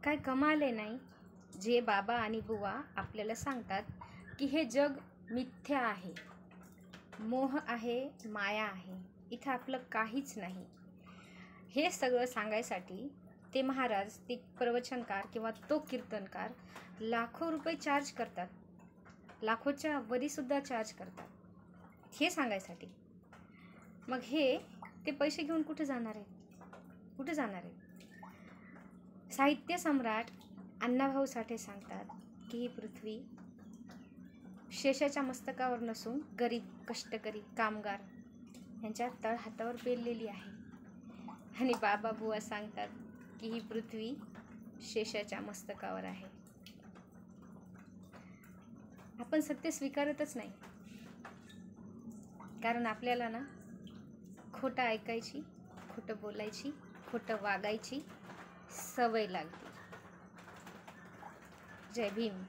काय कमाल आहे नाही, जे बाबा आणि बुवा आपल्याला सांगतात की हे जग मिथ्या आहे, मोह आहे, माया आहे, इथं आपलं काहीच नाही. हे सगळं सांगायसाठी ते महाराज, ते प्रवचनकार किंवा तो कीर्तनकार लाखो रुपये चार्ज करतात, लाखोच्या वरीसुद्धा चार्ज करतात हे सांगायसाठी. मग हे ते पैसे घेऊन कुठे जाणार आहेत? कुठे जाणार आहेत? साहित्य सम्राट अण्णाभाऊ साठे सांगतात की ही पृथ्वी शेषाच्या मस्तकावर नसून गरीब, कष्टकरी, कामगार यांच्या तळहातावर पेरलेली आहे. आणि बाबा बुवा सांगतात की ही पृथ्वी शेषाच्या मस्तकावर आहे. आपण सत्य स्वीकारतच नाही, कारण आपल्याला ना खोटं ऐकायची, खोटं बोलायची, खोटं वागायची सवय लागते. जय भीम.